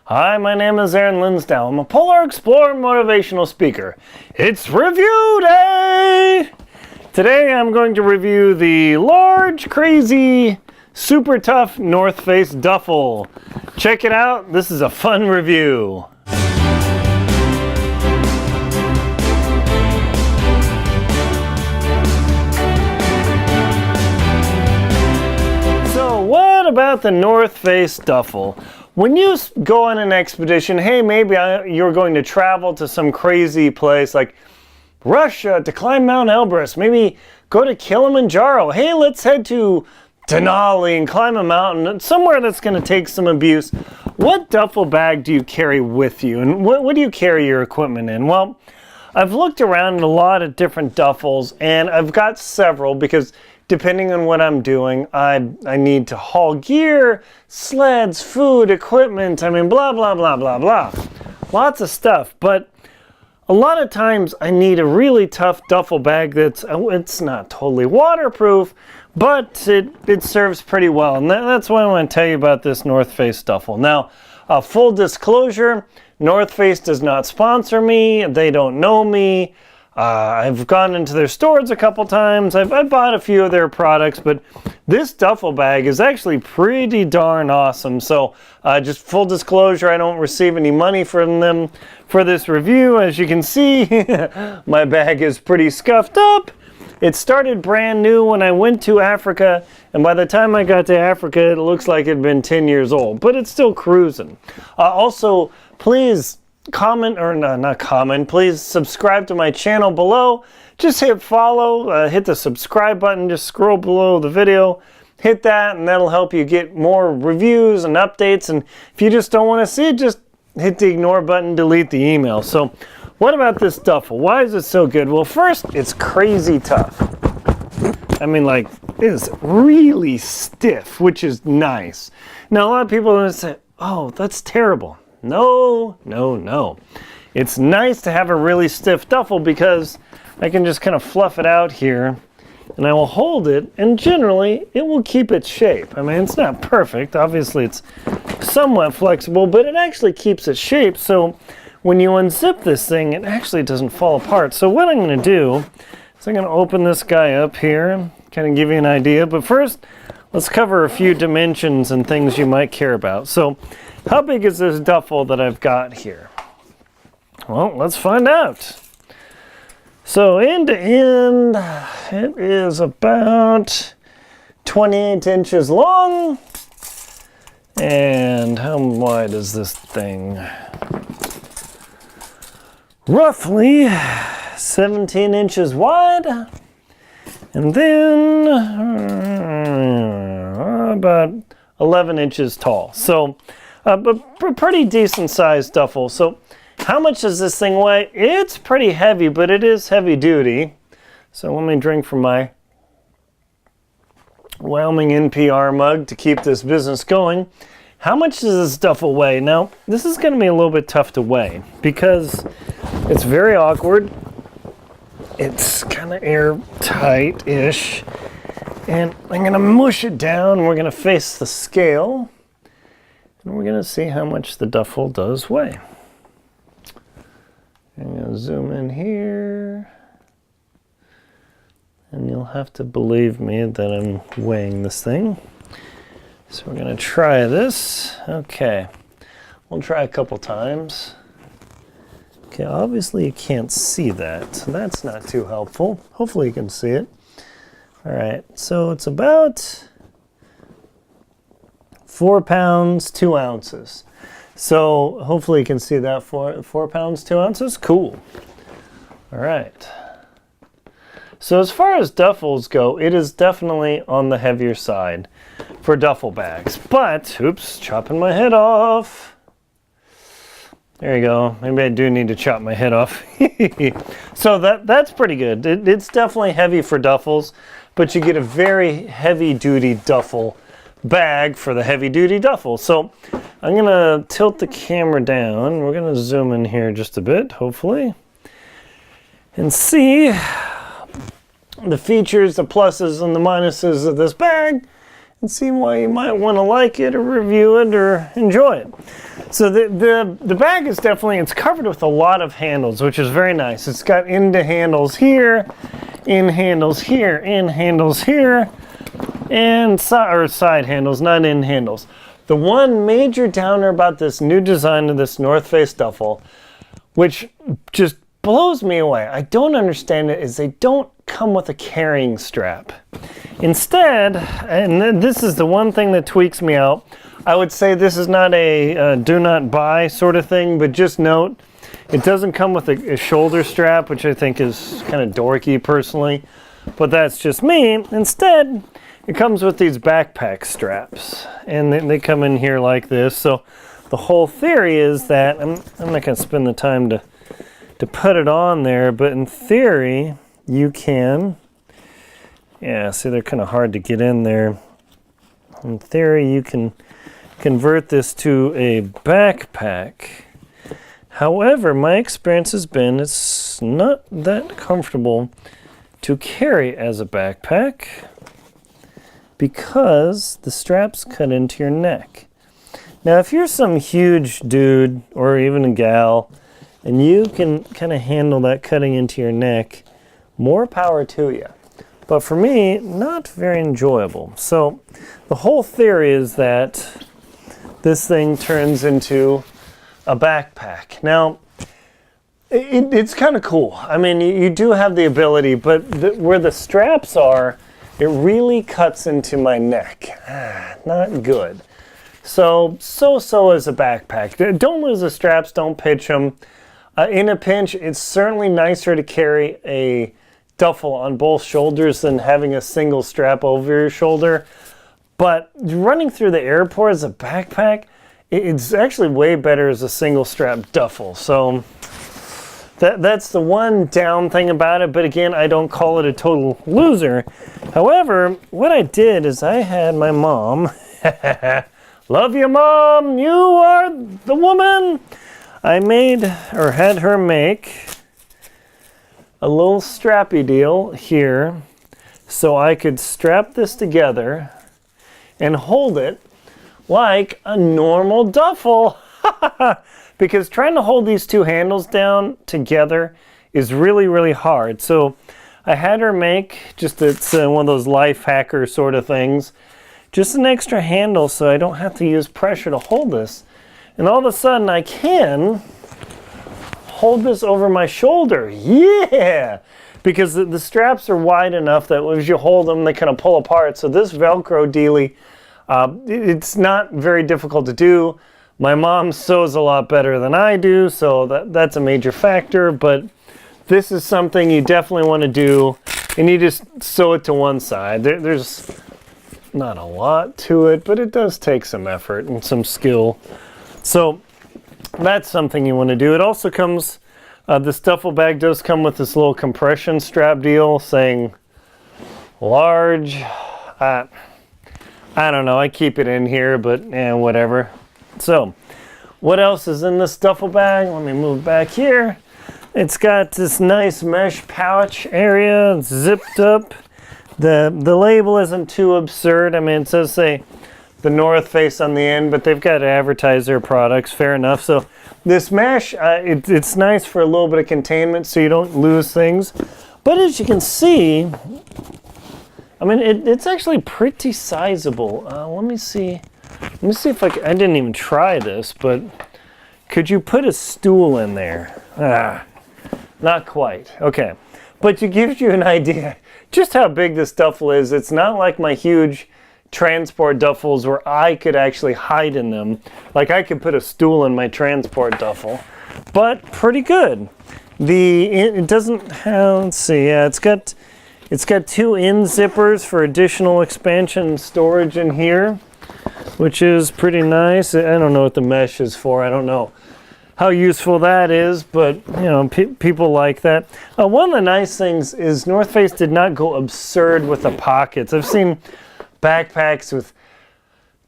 Hi, my name is Aaron Linsdau. I'm a polar explorer motivational speaker. It's review day! Today I'm going to review the large, crazy, super tough North Face duffel. Check it out. This is a fun review. So what about the North Face duffel? When you go on an expedition, hey, maybe you're going to travel to some crazy place like Russia to climb Mount Elbrus, maybe go to Kilimanjaro. Hey, let's head to Denali and climb a mountain, somewhere that's going to take some abuse. What duffel bag do you carry with you, and what do you carry your equipment in? Well, I've looked around in a lot of different duffels, and I've got several because depending on what I'm doing, I need to haul gear, sleds, food, equipment, I mean, blah, blah, blah, blah, blah. Lots of stuff, but a lot of times I need a really tough duffel bag it's not totally waterproof, but it serves pretty well. And that's why I want to tell you about this North Face duffel. Now, full disclosure, North Face does not sponsor me. They don't know me. I've gone into their stores a couple times. I've bought a few of their products, but this duffel bag is actually pretty darn awesome. So just full disclosure, I don't receive any money from them for this review. As you can see, my bag is pretty scuffed up. It started brand new when I went to Africa, and by the time I got to Africa, it looks like it had been 10 years old, but it's still cruising. Also, please comment, or not comment, please subscribe to my channel below. Just hit follow, hit the subscribe button, just scroll below the video, hit that, and that'll help you get more reviews and updates. And if you just don't want to see it, just hit the ignore button, delete the email. So what about this duffel? Why is it so good? Well, first, it's crazy tough. I mean, like, it is really stiff, which is nice. Now, a lot of people are going to say, oh, that's terrible. No, no, no. It's nice to have a really stiff duffel because I can just kind of fluff it out here and I will hold it, and generally it will keep its shape. I mean, it's not perfect. Obviously, it's somewhat flexible, but it actually keeps its shape. So when you unzip this thing, it actually doesn't fall apart. So what I'm going to do is I'm going to open this guy up here, kind of give you an idea. But first, let's cover a few dimensions and things you might care about. So how big is this duffel that I've got here? Well, let's find out. So end to end, it is about 28 inches long. And how wide is this thing? Roughly 17 inches wide. And then about 11 inches tall. So but pretty decent sized duffel. So how much does this thing weigh? It's pretty heavy, but it is heavy duty. So let me drink from my Wyoming NPR mug to keep this business going. How much does this duffel weigh? Now, this is going to be a little bit tough to weigh because it's very awkward. It's kind of airtight-ish. And I'm going to mush it down. We're going to face the scale. And we're going to see how much the duffel does weigh. I'm going to zoom in here. And you'll have to believe me that I'm weighing this thing. So we're going to try this. Okay. We'll try a couple times. Okay, obviously you can't see that, so that's not too helpful. Hopefully you can see it. All right, so it's about 4 pounds, 2 ounces. So hopefully you can see that, 4 pounds, 2 ounces. Cool. All right. So as far as duffels go, it is definitely on the heavier side for duffel bags. But, oops, chopping my head off. There you go. Maybe I do need to chop my head off. So that's pretty good. It's definitely heavy for duffels, but you get a very heavy-duty duffel bag for the heavy-duty duffel. So I'm going to tilt the camera down. We're going to zoom in here just a bit, hopefully, and see the features, the pluses and the minuses of this bag. and see why you might want to like it or review it or enjoy it. So the bag is definitely, it's covered with a lot of handles, which is very nice. It's got into handles here, in handles here, in handles here, and side handles, not in handles. The one major downer about this new design of this North Face duffel, which just blows me away, I don't understand it, is they don't come with a carrying strap. Instead, and this is the one thing that tweaks me out, I would say this is not a do not buy sort of thing, but just note, it doesn't come with a shoulder strap, which I think is kind of dorky personally, but that's just me. Instead, it comes with these backpack straps, and they come in here like this. So the whole theory is that, I'm not going to spend the time to put it on there, but in theory, you can, yeah, see they're kind of hard to get in there. In theory, you can convert this to a backpack. However, my experience has been it's not that comfortable to carry as a backpack because the straps cut into your neck. Now, if you're some huge dude or even a gal and you can kind of handle that cutting into your neck, more power to you. But for me, not very enjoyable. So the whole theory is that this thing turns into a backpack. Now, it's kind of cool. I mean, you do have the ability, but where the straps are, it really cuts into my neck. Not good. So is a backpack. Don't lose the straps, don't pitch them. In a pinch, it's certainly nicer to carry a duffel on both shoulders than having a single strap over your shoulder. But running through the airport as a backpack, it's actually way better as a single strap duffel. So that's the one down thing about it. But again, I don't call it a total loser. However, what I did is I had my mom, love you mom, you are the woman. I made or had her make a little strappy deal here so I could strap this together and hold it like a normal duffel. Because trying to hold these two handles down together is really, really hard. So I had her make, just it's one of those life hacker sort of things, just an extra handle so I don't have to use pressure to hold this. And all of a sudden I can hold this over my shoulder. Yeah! Because the straps are wide enough that as you hold them, they kind of pull apart. So this Velcro dealie, it's not very difficult to do. My mom sews a lot better than I do, so that's a major factor. But this is something you definitely want to do, and you just sew it to one side. There's not a lot to it, but it does take some effort and some skill. So that's something you want to do. It also comes, this duffel bag does come with this little compression strap deal saying large. I don't know, I keep it in here, but whatever. So what else is in this duffel bag? Let me move back here. It's got this nice mesh pouch area. It's zipped up. The label isn't too absurd. I mean, it says say the North Face on the end, but they've got to advertise their products, fair enough. So this mesh, it's nice for a little bit of containment so you don't lose things. But as you can see, I mean, it's actually pretty sizable. Let me see if I didn't even try this, but could you put a stool in there? Not quite. Okay. But it gives you an idea just how big this duffel is. It's not like my huge transport duffels where I could actually hide in them. Like I could put a stool in my transport duffel, but pretty good. It doesn't have, let's see, yeah, it's got two end zippers for additional expansion and storage in here, which is pretty nice. I don't know what the mesh is for. I don't know how useful that is, but you know, people like that. One of the nice things is North Face did not go absurd with the pockets. I've seen backpacks with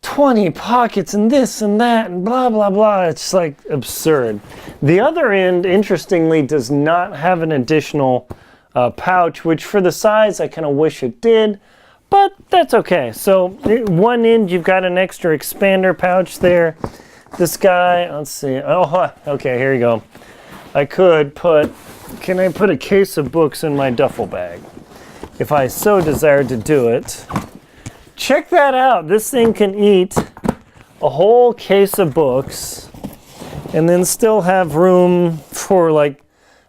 20 pockets and this and that and blah, blah, blah. It's like absurd. The other end, interestingly, does not have an additional pouch, which for the size, I kind of wish it did. but that's okay. So one end, you've got an extra expander pouch there. This guy, let's see. Oh, okay, here you go. Can I put a case of books in my duffel bag? If I so desire to do it. Check that out. This thing can eat a whole case of books and then still have room for like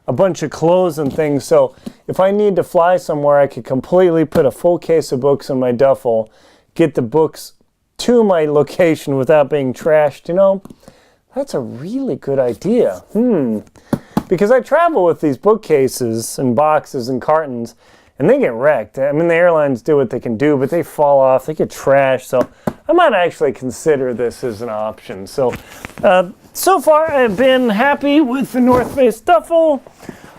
a bunch of clothes and things. So if I need to fly somewhere, I could completely put a full case of books in my duffel, get the books to my location without being trashed. You know, that's a really good idea. Because I travel with these bookcases and boxes and cartons, and they get wrecked. I mean, the airlines do what they can do, but they fall off, they get trashed. So I might actually consider this as an option. So, so far I've been happy with the North Face duffel.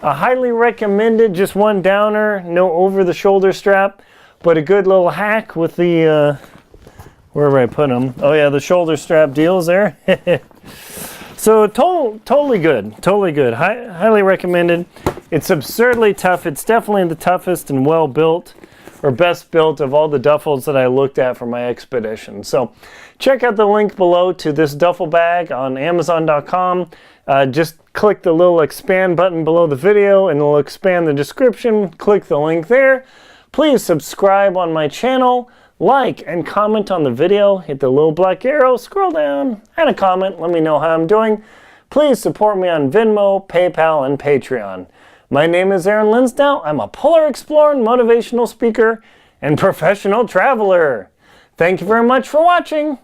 I highly recommend it. Just one downer, no over-the-shoulder strap, but a good little hack with the, wherever I put them. Oh yeah, the shoulder strap deals there. So totally good, totally good. Highly recommended. It's absurdly tough. It's definitely the toughest and well built, or best built of all the duffels that I looked at for my expedition. So check out the link below to this duffel bag on Amazon.com. Just click the little expand button below the video and it'll expand the description. Click the link there. Please subscribe on my channel. Like and comment on the video, hit the little black arrow, scroll down, and a comment, let me know how I'm doing. Please support me on Venmo, PayPal, and Patreon. My name is Aaron Linsdau. I'm a polar explorer, motivational speaker, and professional traveler. Thank you very much for watching.